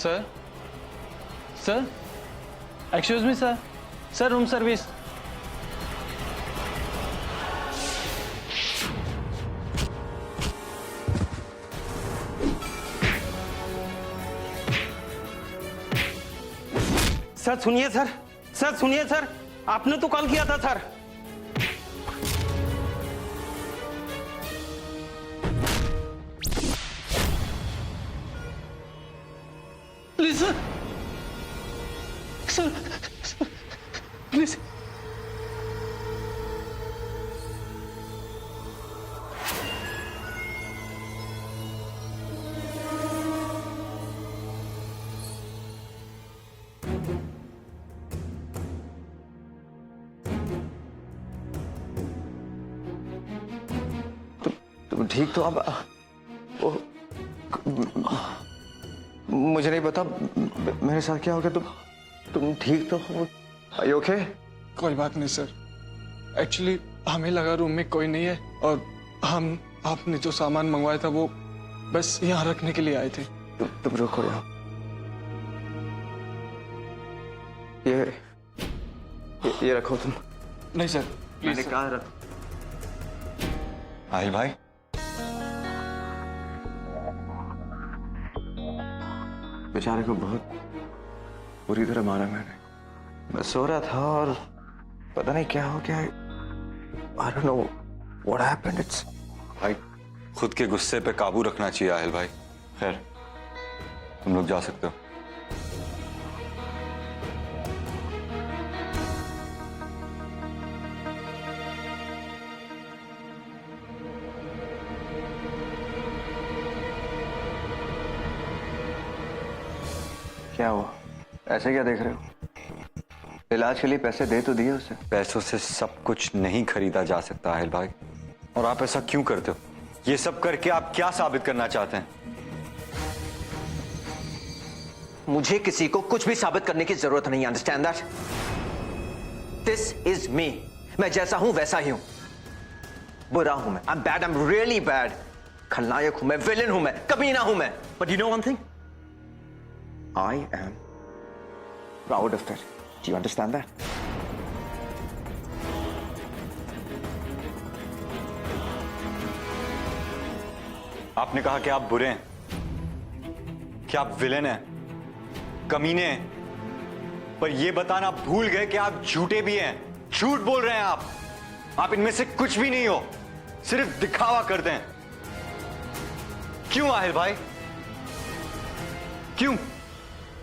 Sir sir excuse me sir sir room service. Sir सुनिए sir, sir सुनिए sir, आपने तो कॉल किया था sir. Please sir sir please. तुम ठीक तो? अब मुझे नहीं पता मेरे साथ क्या हो गया। तुम ठीक तो हो? Are you okay? कोई बात नहीं सर, एक्चुअली हमें लगा रूम में कोई नहीं है और हम आपने जो सामान मंगवाया था वो बस यहाँ रखने के लिए आए थे। तुम रुको यहाँ। ये रखो तुम। नहीं सर मैंने कहा रख। आहिल भाई, बेचारे को बहुत बुरी तरह मारा मैंने। मैं सो रहा था और पता नहीं क्या हो गया। I don't know what happened. It's भाई खुद के गुस्से पे काबू रखना चाहिए आहिल भाई। खैर तुम लोग जा सकते हो। क्या हुआ? ऐसे क्या देख रहे हो? इलाज के लिए पैसे दे तो दिए उसे। पैसों से सब कुछ नहीं खरीदा जा सकता आहिल भाई, और आप ऐसा क्यों करते हो? ये सब करके आप क्या साबित करना चाहते हैं? मुझे किसी को कुछ भी साबित करने की जरूरत नहीं। Understand that? This is me. मैं जैसा हूं वैसा ही हूं। बुरा हूं मैं। I am bad, I am really bad. खलनायक हूं मैं, विलेन हूं मैं, कमीना हूं मैं। But you know one thing, I am proud of it. Do you understand that? आपने कहा कि आप बुरे हैं, कि आप विलेन हैं, कमीने हैं, पर यह बताना भूल गए कि आप झूठे भी हैं। झूठ बोल रहे हैं आप इनमें से कुछ भी नहीं हो, सिर्फ दिखावा करते हैं। क्यों आहिल भाई, क्यों?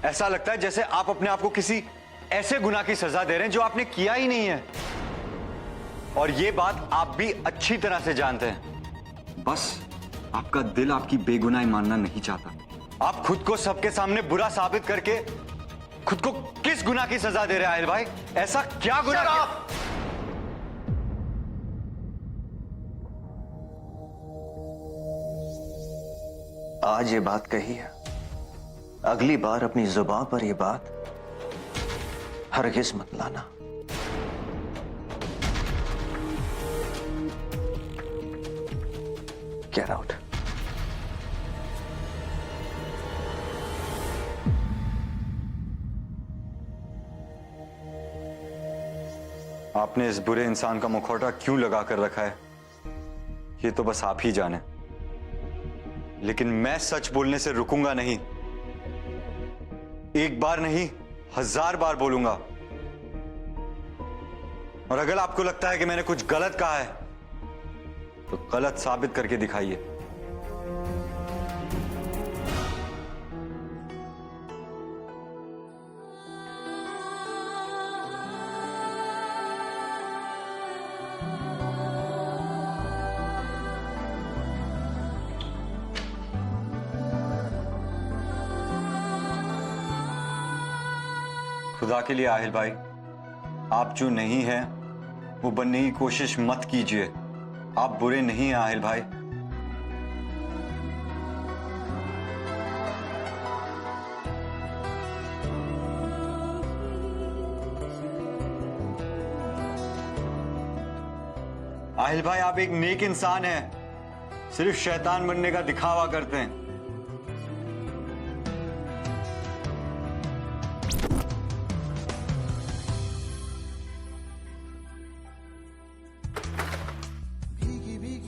ऐसा लगता है जैसे आप अपने आप को किसी ऐसे गुनाह की सजा दे रहे हैं जो आपने किया ही नहीं है, और यह बात आप भी अच्छी तरह से जानते हैं। बस आपका दिल आपकी बेगुनाही मानना नहीं चाहता। आप खुद को सबके सामने बुरा साबित करके खुद को किस गुनाह की सजा दे रहे हैं आहिल भाई? ऐसा क्या गुनाह? आज ये बात कही है, अगली बार अपनी जुबान पर ये बात हरगिज मत लाना। Get out. आपने इस बुरे इंसान का मुखौटा क्यों लगा कर रखा है, ये तो बस आप ही जाने। लेकिन मैं सच बोलने से रुकूंगा नहीं। एक बार नहीं, 1000 बार बोलूंगा। और अगर आपको लगता है कि मैंने कुछ गलत कहा है तो गलत साबित करके दिखाइए। खुदा के लिए आहिल भाई, आप जो नहीं हैं वो बनने की कोशिश मत कीजिए। आप बुरे नहीं हैं आहिल भाई। आहिल भाई, आप एक नेक इंसान हैं, सिर्फ शैतान बनने का दिखावा करते हैं।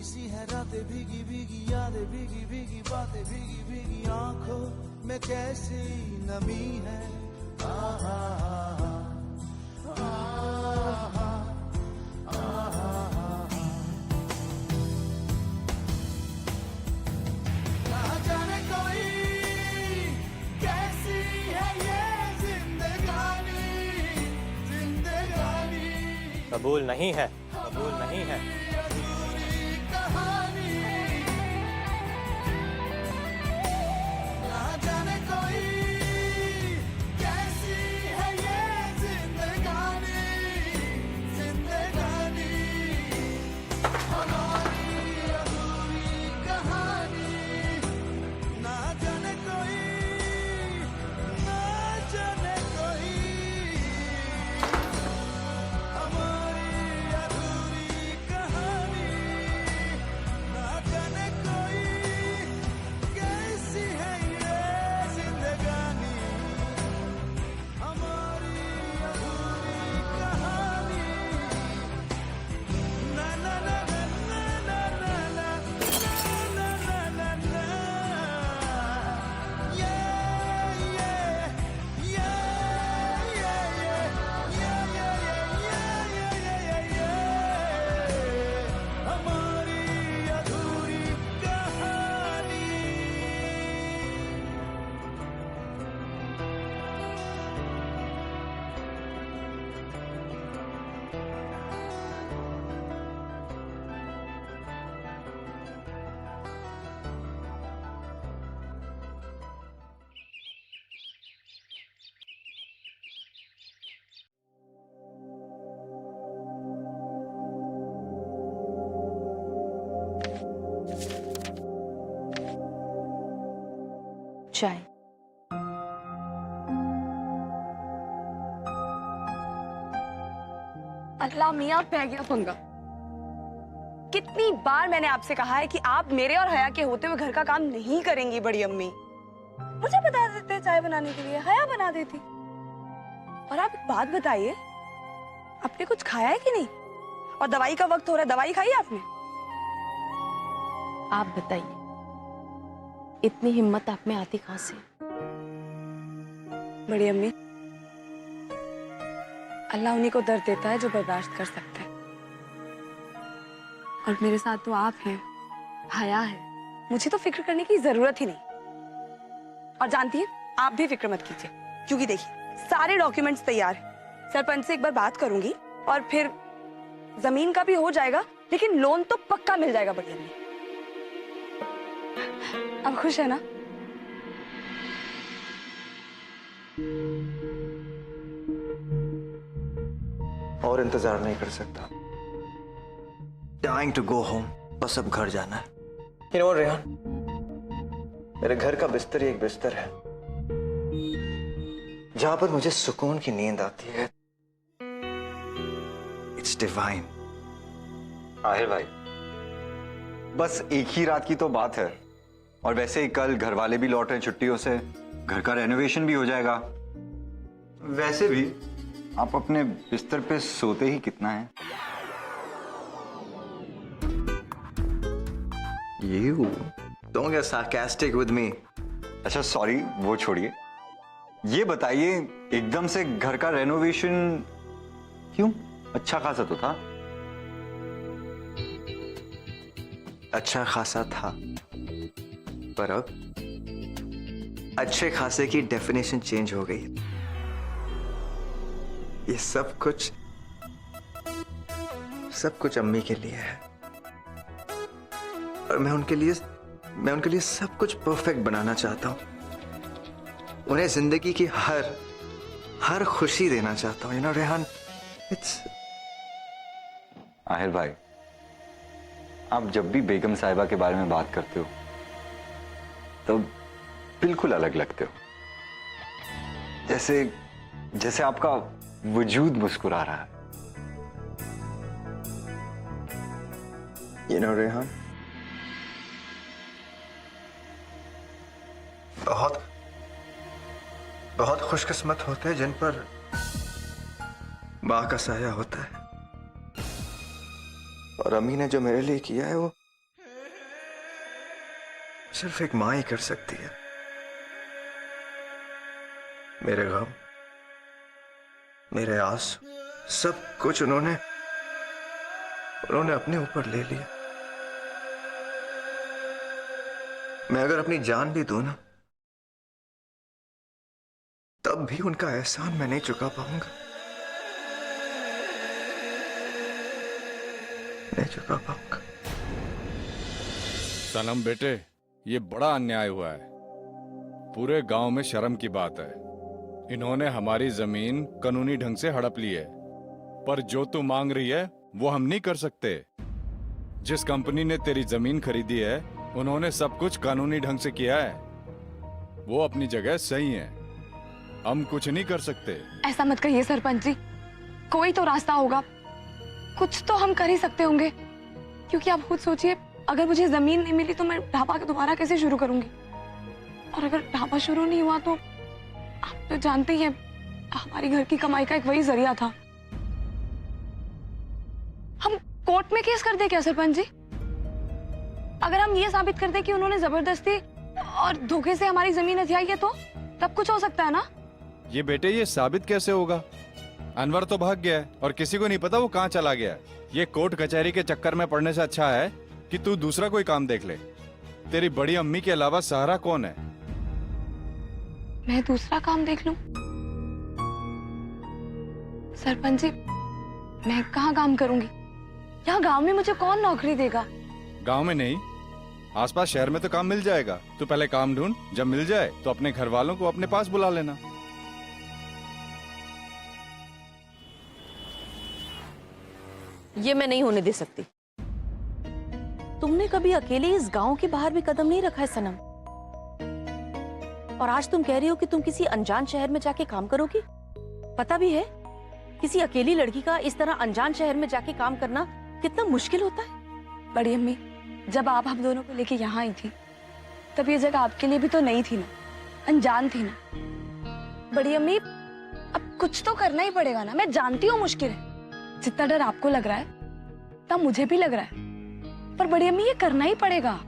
सी है रातें भीगी भीगी यादें भीगी भीगी बातें भीगी भीगी आंखों में कैसी नमी है आहा आहा आहा आहा ना जाने कोई कैसी है ये जिंदगानी जिंदगानी कबूल नहीं है, कबूल नहीं है। अधूरी कहानी ना जाने कोई कैसी है ये जिंदगानी जिंदगानी हमारी अधूरी कहानी ना जाने कोई ना जाने कोई हमारी अधूरी कहानी ना जाने कोई कैसी है ये जिंदगानी हमारी अधूरी कहानी ना ना ना ना ना ना ना ना ना ना ना ये हमारी अधूरी कहानी चाय। अल्लाह मियाँ पै गया पंगा। कितनी बार मैंने आपसे कहा है कि आप मेरे और हया के होते हुए घर का काम नहीं करेंगी बड़ी अम्मी। मुझे बता देते चाय बनाने के लिए, हया बना देती। और आप एक बात बताइए, आपने कुछ खाया है कि नहीं? और दवाई का वक्त हो रहा है, दवाई खाई आपने? आप बताइए, इतनी हिम्मत आप में आती कहां से? बड़ी अम्मी, अल्लाह उन्हीं को दर्द देता है जो बर्दाश्त कर सकते हैं। और मेरे साथ तो आप हैं, हया है, मुझे तो फिक्र करने की जरूरत ही नहीं। और जानती हैं, आप भी फिक्र मत कीजिए, क्योंकि देखिए सारे डॉक्यूमेंट्स तैयार हैं। सरपंच से एक बार बात करूंगी और फिर जमीन का भी हो जाएगा, लेकिन लोन तो पक्का मिल जाएगा। बड़ी अम्मी, अब खुश है ना? और इंतजार नहीं कर सकता। Dying to go home, बस अब घर जाना है। You know what, रेहान, मेरे घर का बिस्तर ही एक बिस्तर है जहां पर मुझे सुकून की नींद आती है। It's divine. आहिर भाई, बस एक ही रात की तो बात है, और वैसे ही कल घर वाले भी लौट रहे हैं छुट्टियों से, घर का रेनोवेशन भी हो जाएगा। वैसे भी आप अपने बिस्तर पे सोते ही कितना है? You don't get sarcastic with me. अच्छा सॉरी, वो छोड़िए। ये बताइए, एकदम से घर का रेनोवेशन क्यों? अच्छा खासा तो था। अच्छा खासा था, पर अब अच्छे खासे की डेफिनेशन चेंज हो गई। ये सब कुछ अम्मी के लिए है, और मैं उनके लिए सब कुछ परफेक्ट बनाना चाहता हूं। उन्हें जिंदगी की हर खुशी देना चाहता हूं। You know Rehan, it's Ahir भाई, आप जब भी बेगम साहिबा के बारे में बात करते हो तो बिल्कुल अलग लगते हो। जैसे आपका वजूद मुस्कुरा रहा है। यू नो रेहान, बहुत खुशकिस्मत होते हैं जिन पर माँ का साया होता है। और अम्मी ने जो मेरे लिए किया है वो सिर्फ एक माँ ही कर सकती है। मेरे गम, मेरे आंसू, सब कुछ उन्होंने अपने ऊपर ले लिया। मैं अगर अपनी जान भी दूं ना, तब भी उनका एहसान मैं नहीं चुका पाऊंगा, नहीं चुका पाऊंगा। सनम बेटे, ये बड़ा अन्याय हुआ है। पूरे गांव में शर्म की बात है। इन्होंने हमारी जमीन कानूनी ढंग से हड़प ली है, पर जो तू मांग रही है वो हम नहीं कर सकते। जिस कंपनी ने तेरी जमीन खरीदी है, उन्होंने सब कुछ कानूनी ढंग से किया है। वो अपनी जगह सही है, हम कुछ नहीं कर सकते। ऐसा मत कहिए सरपंच जी, कोई तो रास्ता होगा, कुछ तो हम कर ही सकते होंगे। क्योंकि आप खुद सोचिए, अगर मुझे जमीन नहीं मिली तो मैं ढाबा दोबारा कैसे शुरू करूंगी? और अगर ढाबा शुरू नहीं हुआ तो आप तो जानते ही हैं, हमारी घर की कमाई का एक वही जरिया था। हम कोर्ट में केस कर दे क्या सरपंच जी? अगर हम ये साबित कर दे कि उन्होंने जबरदस्ती और धोखे से हमारी जमीन हथियाई है, तो तब कुछ हो सकता है ना? ये बेटे, ये साबित कैसे होगा? अनवर तो भाग गया है और किसी को नहीं पता वो कहाँ चला गया। ये कोर्ट कचहरी के चक्कर में पड़ने से अच्छा है कि तू दूसरा कोई काम देख ले। तेरी बड़ी अम्मी के अलावा सहारा कौन है? मैं दूसरा काम देख लूं? सरपंच जी, मैं कहाँ काम करूंगी? यहाँ गांव में मुझे कौन नौकरी देगा? गांव में नहीं, आसपास शहर में तो काम मिल जाएगा। तू पहले काम ढूंढ, जब मिल जाए तो अपने घर वालों को अपने पास बुला लेना। ये मैं नहीं होने दे सकती। तुमने कभी अकेले इस गांव के बाहर भी कदम नहीं रखा है सनम, और आज तुम कह रही हो कि तुम किसी अनजान शहर में जाके काम करोगी। पता भी है किसी अकेली लड़की का इस तरह अनजान शहर में जाके काम करना कितना मुश्किल होता है। बड़ी अम्मी, जब आप हम दोनों को लेके यहाँ आई थी, तब ये जगह आपके लिए भी तो नई थी ना, अनजान थी ना। बड़ी अम्मी, अब कुछ तो करना ही पड़ेगा ना। मैं जानती हूँ मुश्किल है, जितना डर आपको लग रहा है तब मुझे भी लग रहा है, पर बड़ी अम्मी ये करना ही पड़ेगा।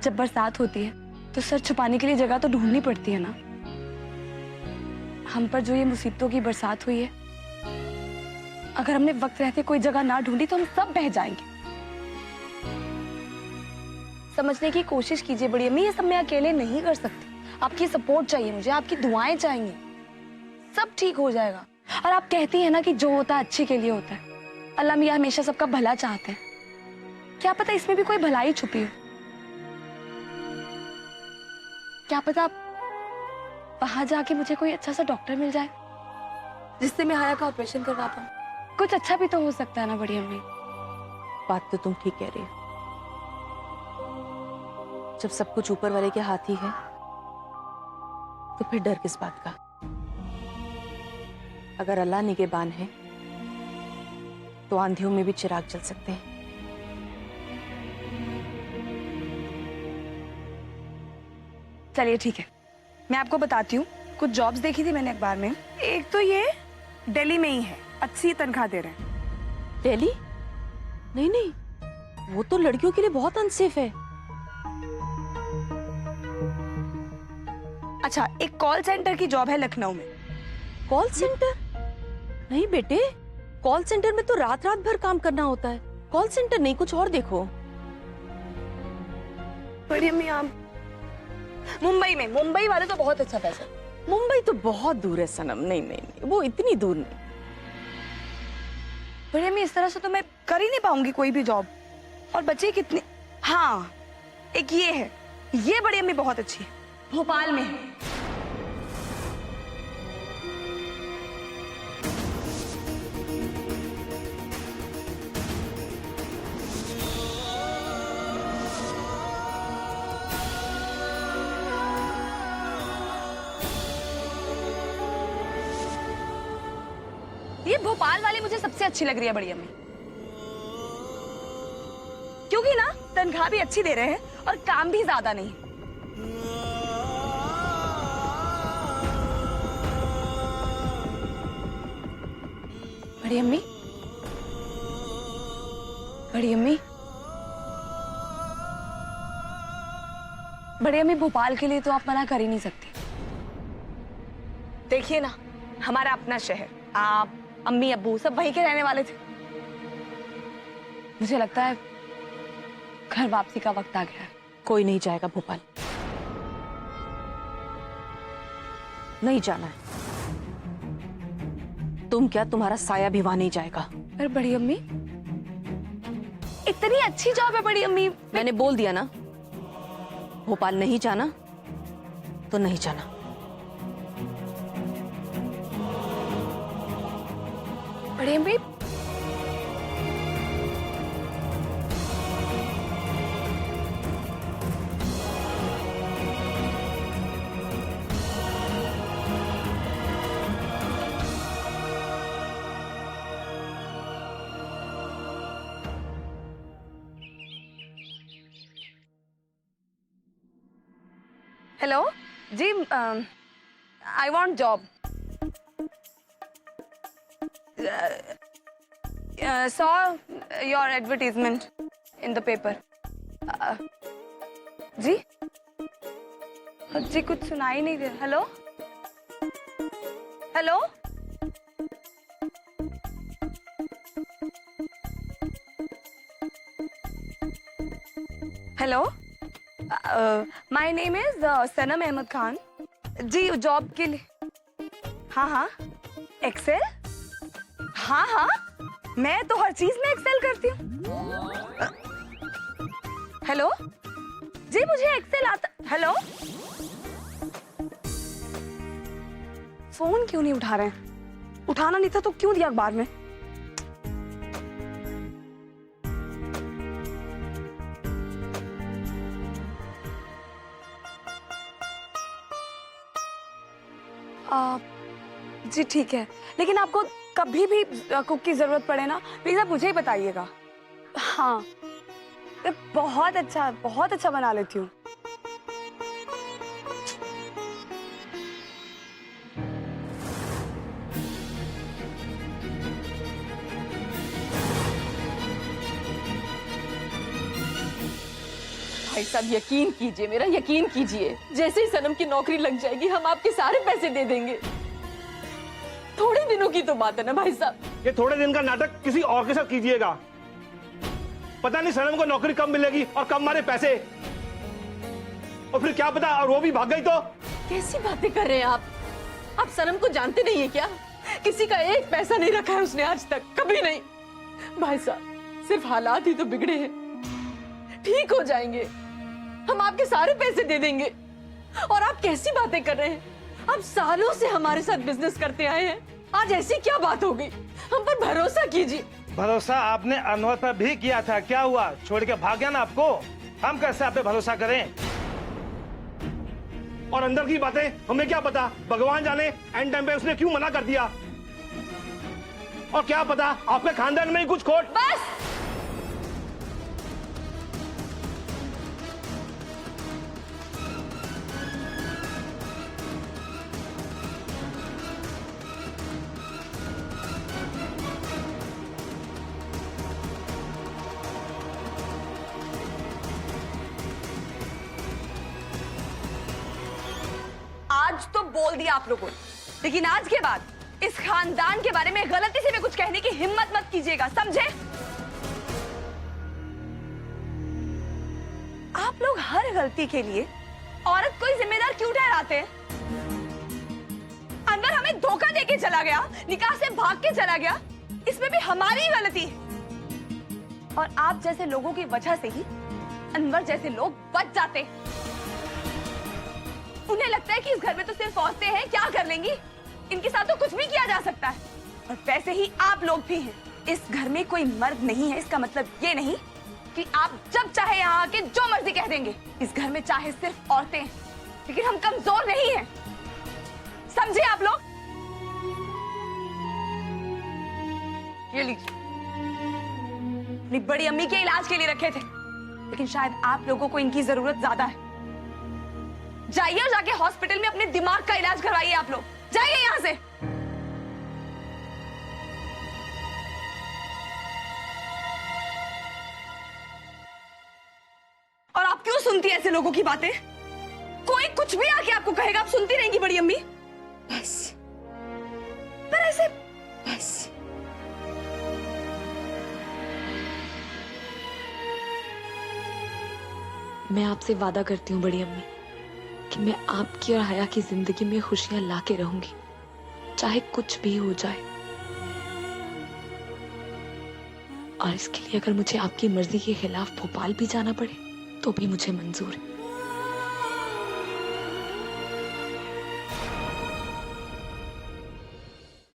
जब बरसात होती है तो सर छुपाने के लिए जगह तो ढूंढनी पड़ती है ना। हम पर जो ये मुसीबतों की बरसात हुई है, अगर हमने वक्त रहते कोई जगह ना ढूंढी तो हम सब बह जाएंगे। समझने की कोशिश कीजिए बड़ी अम्मी, ये सब मैं अकेले नहीं कर सकती। आपकी सपोर्ट चाहिए मुझे, आपकी दुआएं चाहिए, सब ठीक हो जाएगा। और आप कहती हैं ना कि जो होता है अच्छे के लिए होता है। अल्लाह मियां हमेशा सबका भला चाहते हैं, क्या पता इसमें भी कोई भलाई छुपी हो। क्या पता वहां जाके मुझे कोई अच्छा सा डॉक्टर मिल जाए जिससे मैं हाया का ऑपरेशन करवा पाऊं। कुछ अच्छा भी तो हो सकता है ना बड़ी अम्मी। बात तो तुम ठीक कह रही हो। जब सब कुछ ऊपर वाले के हाथ ही है तो फिर डर किस बात का? अगर अल्लाह निगहबान है तो आंधियों में भी चिराग जल सकते हैं। चलिए ठीक है, मैं आपको बताती हूँ। कुछ जॉब्स देखी थी मैंने अखबार में। एक तो ये दिल्ली में ही है, अच्छी तनख्वाह दे रहे हैं। दिल्ली? नहीं नहीं, वो तो लड़कियों के लिए बहुत अनसेफ है। अच्छा, एक कॉल सेंटर की जॉब है लखनऊ में। Call centre? नहीं बेटे, कॉल सेंटर में तो रात रात भर काम करना होता है। कॉल सेंटर नहीं, कुछ और देखो। बड़ी अम्मी, आप मुंबई में, मुंबई वाले तो बहुत अच्छा पैसा। मुंबई तो बहुत दूर है सनम। नहीं नहीं नहीं, वो इतनी दूर नहीं। बड़ी अम्मी, इस तरह से तो मैं कर ही नहीं पाऊंगी कोई भी जॉब। और बच्चे कितने। हाँ, एक ये है, ये बड़ी अम्मी बहुत अच्छी है, भोपाल में है। ये भोपाल वाली मुझे सबसे अच्छी लग रही है बड़ी अम्मी, क्योंकि ना तनख्वाह भी अच्छी दे रहे हैं और काम भी ज्यादा नहीं है। बड़ी अम्मी, बड़ी अम्मी, बड़े अम्मी, भोपाल के लिए तो आप मना कर ही नहीं सकती। देखिए ना, हमारा अपना शहर, आप अम्मी अब्बू सब वहीं के रहने वाले थे। मुझे लगता है घर वापसी का वक्त आ गया है। कोई नहीं जाएगा भोपाल, नहीं जाना है। तुम क्या, तुम्हारा साया भी वहां नहीं जाएगा। अरे बड़ी अम्मी, इतनी अच्छी जॉब है बड़ी अम्मी। मैंने बोल दिया ना, भोपाल नहीं जाना तो नहीं जाना। बड़ी अम्मी, हेलो जी, I want job. Saw your advertisement in the paper. जी जी, कुछ सुनाई नहीं दे। Hello hello, hello, my name is Sanam Ahmad Khan. जी, जॉब के लिए। हाँ हाँ, एक्सेल, हाँ हाँ, मैं तो हर चीज में एक्सेल करती हूँ। हेलो जी, मुझे एक्सेल आता। हेलो, फोन क्यों नहीं उठा रहे हैं? उठाना नहीं था तो क्यों दिया अखबार में? जी ठीक है, लेकिन आपको कभी भी कुक की जरूरत पड़े ना, प्लीज आप मुझे ही बताइएगा। हाँ, मैं बहुत अच्छा बना लेती हूँ। भाई साहब, यकीन कीजिए, मेरा यकीन कीजिए, जैसे ही सनम की नौकरी लग जाएगी हम आपके सारे पैसे दे देंगे। थोड़े दिनों की तो बात है ना भाई साहब। ये थोड़े दिन का नाटक किसी और के साथ कीजिएगा। पता नहीं सनम को नौकरी कब मिलेगी और कब हमारे पैसे, और फिर क्या पता और वो भी भाग गई तो। कैसी बातें कर रहे हैं आप? आप सनम को जानते नहीं है क्या? किसी का एक पैसा नहीं रखा है उसने आज तक, कभी नहीं। भाई साहब, सिर्फ हालात ही तो बिगड़े हैं, ठीक हो जाएंगे। हम आपके सारे पैसे दे देंगे। और आप कैसी बातें कर रहे हैं? आप सालों से हमारे साथ बिजनेस करते आए हैं, आज ऐसी क्या बात हो गई? हम पर भरोसा कीजिए। भरोसा आपने अनवर पर भी किया था, क्या हुआ? छोड़ के भाग गया ना आपको। हम कैसे आप पे भरोसा करें? और अंदर की बातें हमें क्या पता, भगवान जाने एंड टाइम पे उसने क्यों मना कर दिया। और क्या पता आपके खानदान में ही कुछ खोट। बस, आज तो बोल दिया आप लोगों ने, लेकिन आज के बाद इस खानदान के बारे में गलती से भी कुछ कहने की हिम्मत मत कीजिएगा, समझे? आप लोग हर गलती के लिए औरत को ही जिम्मेदार क्यों ठहराते हैं? अनवर हमें धोखा देके चला गया, निकाह से भाग के चला गया, इसमें भी हमारी गलती है। और आप जैसे लोगों की वजह से ही अनवर जैसे लोग बच जाते हैं। उन्हें लगता है कि इस घर में तो सिर्फ औरतें हैं, क्या कर लेंगी, इनके साथ तो कुछ भी किया जा सकता है। और वैसे ही आप लोग भी हैं। इस घर में कोई मर्द नहीं है, इसका मतलब ये नहीं कि आप जब चाहे यहाँ आके जो मर्जी कह देंगे। इस घर में चाहे सिर्फ औरतें हैं, लेकिन हम कमजोर नहीं हैं, समझे आप लोग? ये लीजिए, अपनी बड़ी अम्मी के इलाज के लिए रखे थे, लेकिन शायद आप लोगों को इनकी जरूरत ज्यादा है। जाइए और जाके हॉस्पिटल में अपने दिमाग का इलाज करवाइए। आप लोग जाइए यहां से। और आप क्यों सुनती है ऐसे लोगों की बातें? कुछ भी आके आपको कहेगा, आप सुनती रहेंगी बड़ी अम्मी? बस पर ऐसे बस। मैं आपसे वादा करती हूँ बड़ी अम्मी कि मैं आपकी और हया की जिंदगी में खुशियां लाके रहूंगी, चाहे कुछ भी हो जाए। और इसके लिए अगर मुझे आपकी मर्जी के खिलाफ भोपाल भी जाना पड़े तो भी मुझे मंजूर है।